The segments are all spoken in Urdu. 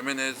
MNAs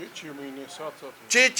6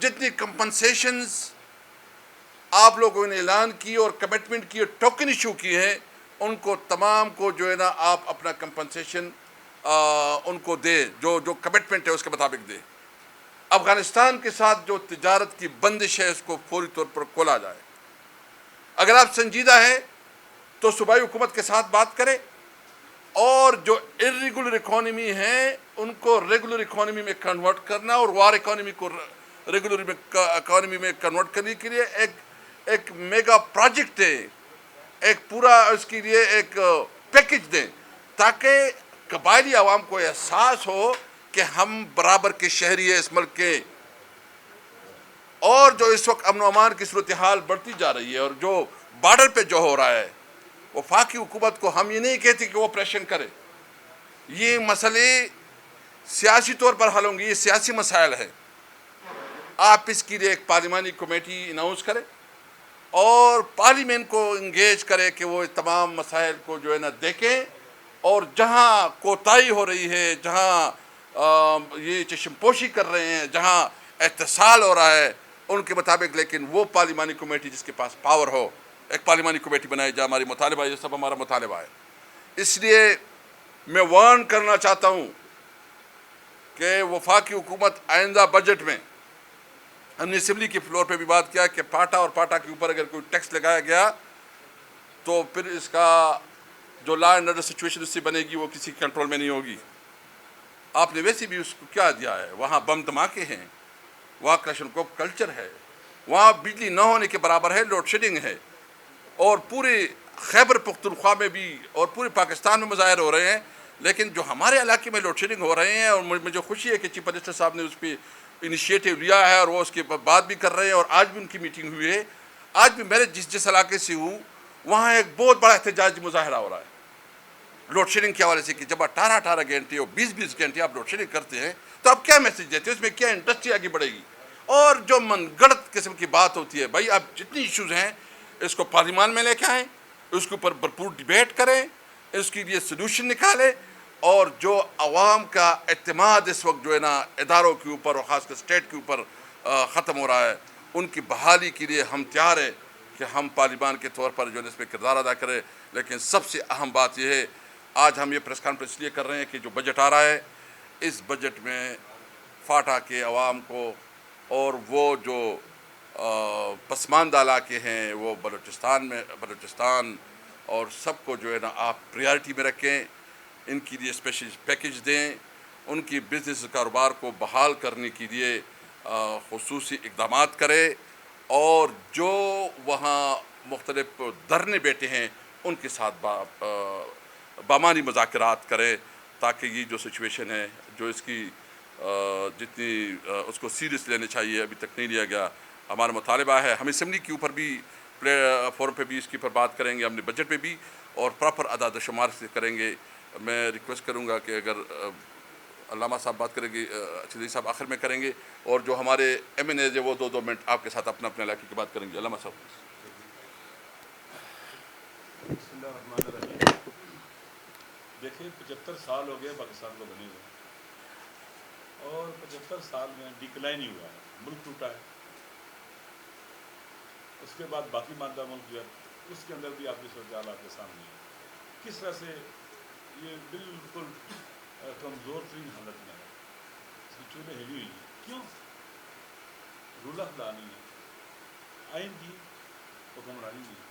جتنی کمپنسیشنز آپ لوگوں نے اعلان کی اور کمٹمنٹ کی اور ٹوکن ایشو کی ہیں، ان کو تمام کو جو ہے نا آپ اپنا کمپنسیشن ان کو دے، جو کمٹمنٹ ہے اس کے مطابق دے۔ افغانستان کے ساتھ جو تجارت کی بندش ہے اس کو فوری طور پر کھولا جائے۔ اگر آپ سنجیدہ ہیں تو صوبائی حکومت کے ساتھ بات کریں، اور جو ارریگولر اکانومی ہیں ان کو ریگولر اکانومی میں کنورٹ کرنا، اور وار اکانومی کو ریگولر اکانومی میں کنورٹ کرنے کے لیے ایک میگا پروجیکٹ ہے، ایک پورا اس کے لیے ایک پیکج دیں، تاکہ قبائلی عوام کو احساس ہو کہ ہم برابر کے شہری ہیں اس ملک کے۔ اور جو اس وقت امن و امان کی صورتحال بڑھتی جا رہی ہے، اور جو بارڈر پہ جو ہو رہا ہے، وفاقی حکومت کو ہم یہ نہیں کہتے کہ وہ آپریشن کرے، یہ مسئلے سیاسی طور پر حل ہوں گے، یہ سیاسی مسائل ہیں۔ آپ اس کے لیے ایک پارلیمانی کمیٹی اناؤنس کریں اور پارلیمنٹ کو انگیج کرے کہ وہ تمام مسائل کو جو ہے نا دیکھیں، اور جہاں کوتاہی ہو رہی ہے، جہاں یہ چشم پوشی کر رہے ہیں، جہاں اتصال ہو رہا ہے، ان کے مطابق لیکن وہ پارلیمانی کمیٹی جس کے پاس پاور ہو، ایک پارلیمانی کمیٹی بنائی جائے۔ ہماری مطالبہ، یہ سب ہمارا مطالبہ ہے۔ اس لیے میں وارن کرنا چاہتا ہوں کہ وفاقی حکومت آئندہ بجٹ میں، ہم نے اسمبلی کے فلور پہ بھی بات کیا کہ پاٹا اور پاٹا کے اوپر اگر کوئی ٹیکس لگایا گیا تو پھر اس کا جو لا اینڈ آرڈر سچویشن اس سے بنے گی وہ کسی کنٹرول میں نہیں ہوگی۔ آپ نے ویسے بھی اس کو کیا دیا ہے، وہاں بم دھماکے ہیں، وہاں کلاشنکوف کلچر ہے، وہاں بجلی نہ ہونے کے برابر ہے، لوڈ شیڈنگ ہے، اور پورے خیبر پختونخوا میں بھی اور پورے پاکستان میں مظاہر ہو رہے ہیں۔ لیکن جو ہمارے علاقے میں لوڈ شیڈنگ ہو رہے ہیں، اور مجھے خوشی ہے کہ چیف منسٹر صاحب نے اس پہ انیشیٹو لیا ہے اور وہ اس کے بات بھی کر رہے ہیں، اور آج بھی ان کی میٹنگ ہوئی ہے۔ آج بھی میں جس علاقے سے ہوں وہاں ایک بہت بڑا احتجاجی مظاہرہ ہو رہا ہے لوڈ شیڈنگ کے حوالے سے، کہ جب 18 گھنٹے اور 20 گھنٹے آپ لوڈ شیڈنگ کرتے ہیں تو آپ کیا میسج دیتے ہیں، اس میں کیا انڈسٹری آگے بڑھے گی؟ اور جو من گڑت قسم کی بات ہوتی ہے، بھائی آپ جتنی ایشوز ہیں اس کو پارلیمان میں لے کے آئیں، اس کے اوپر بھرپور ڈیبیٹ کریں، اس کے لیے سلوشن نکالیں، اور جو عوام کا اعتماد اس وقت جو ہے نا اداروں کے اوپر اور خاص کر اسٹیٹ کے اوپر ختم ہو رہا ہے، ان کی بحالی کے لیے ہم تیار ہیں کہ ہم پارلیمان کے طور پر جو ہے اس میں کردار ادا کریں۔ لیکن سب سے اہم بات یہ ہے، آج ہم یہ پریس کانفرنس اس لیے کر رہے ہیں کہ جو بجٹ آ رہا ہے، اس بجٹ میں فاٹا کے عوام کو اور وہ جو پسماندہ علاقے ہیں، وہ بلوچستان اور سب کو جو ہے نا آپ پریارٹی میں رکھیں، ان کے لیے اسپیشل پیکج دیں، ان کی بزنس کاروبار کو بحال کرنے کے لیے خصوصی اقدامات کرے، اور جو وہاں مختلف دھرنے بیٹھے ہیں ان کے ساتھ بامانی مذاکرات کرے، تاکہ یہ جو سچویشن ہے، جو اس کی جتنی اس کو سیریس لینے چاہیے ابھی تک نہیں لیا گیا۔ ہمارا مطالبہ ہے، ہم اسمبلی کے اوپر بھی فورم پہ بھی اس کے اوپر بات کریں گے، ہم نے بجٹ پہ بھی، اور پراپر اعداد و شمار سے کریں گے۔ میں ریکویسٹ کروں گا کہ اگر علامہ صاحب بات کریں گے، چودھری صاحب آخر میں کریں گے، اور جو ہمارے ایم این ایز ہیں وہ 2 منٹ آپ کے ساتھ اپنے علاقے کی بات کریں گے۔ علامہ صاحب۔ بسم اللہ الرحمن الرحیم۔ دیکھیں 75 سال ہو گئے پاکستان کو بنے ہوئے، اور 75 سال میں ڈکلائن ہی ہوا ہے، ملک ٹوٹا ہے۔ اس کے بعد باقی ماندہ ملک جو ہے اس کے اندر بھی آپ کی صورتحال آپ کے سامنے ہے، کس طرح سے یہ بالکل کمزور ترین حالت میں ہے، اس کی چولہے ہلی ہوئی ہیں۔ کیوں؟ رول آف لا نہیں ہے، آئین کی حکمرانی نہیں ہے،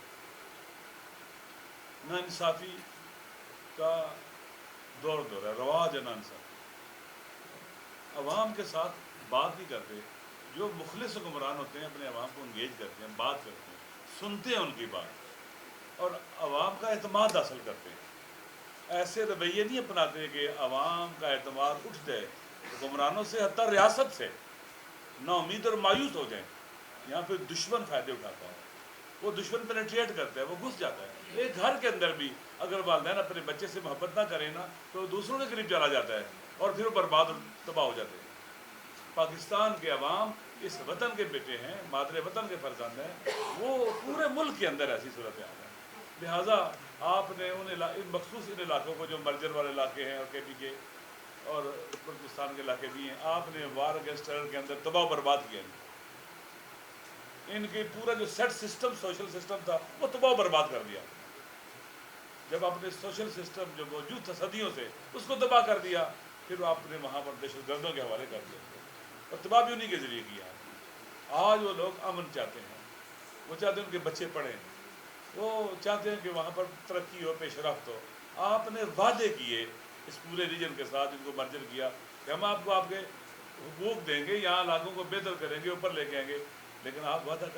نا انصافی کا دور ہے، رواج ہے نا انصافی۔ عوام کے ساتھ بات نہیں کرتے، جو مخلص حکمران ہوتے ہیں اپنے عوام کو انگیج کرتے ہیں، بات کرتے ہیں، سنتے ہیں ان کی بات، اور عوام کا اعتماد حاصل کرتے ہیں۔ ایسے رویے نہیں اپناتے کہ عوام کا اعتماد اٹھ جائے حکمرانوں سے، حتیٰ ریاست سے نا امید اور مایوس ہو جائیں۔ یہاں پہ دشمن فائدے اٹھاتا ہے، وہ دشمن پینیٹریٹ کرتا ہے، وہ گھس جاتا ہے۔ ایک گھر کے اندر بھی اگر والدین اپنے بچے سے محبت نہ کریں نا تو دوسروں کے قریب چلا جاتا ہے، اور پھر وہ برباد اور تباہ ہو جاتے ہیں۔ پاکستان کے عوام اس وطن کے بیٹے ہیں، مادر وطن کے فرزند ہیں، وہ پورے ملک کے اندر ایسی صورتحال ہے۔ لہٰذا آپ نے ان مخصوص ان علاقوں کو، جو مرجر والے علاقے ہیں اور کے پی کے اور بلوچستان کے علاقے بھی ہیں، آپ نے وار اگینسٹ ٹیرر کے اندر تباہ و برباد کیا ہے۔ ان کے پورا جو سیٹ سسٹم سوشل سسٹم تھا وہ تباہ و برباد کر دیا. جب اپنے سوشل سسٹم جو موجود تھا صدیوں سے اس کو تباہ کر دیا, پھر آپ نے وہاں پر دہشت گردوں کے حوالے کر دیا اور تباہ بھی انہیں کے ذریعے کیا. آج وہ لوگ امن چاہتے ہیں, وہ چاہتے ہیں ان کے بچے پڑھیں, وہ چاہتے ہیں کہ وہاں پر ترقی ہو, پیش رفت ہو. آپ نے وعدے کیے اس پورے ریجن کے ساتھ, ان کو مرجر کیا کہ ہم آپ کو آپ کے حقوق دیں گے, یہاں علاقوں کو بہتر کریں گے, اوپر لے کے آئیں گے, لیکن آپ وعدہ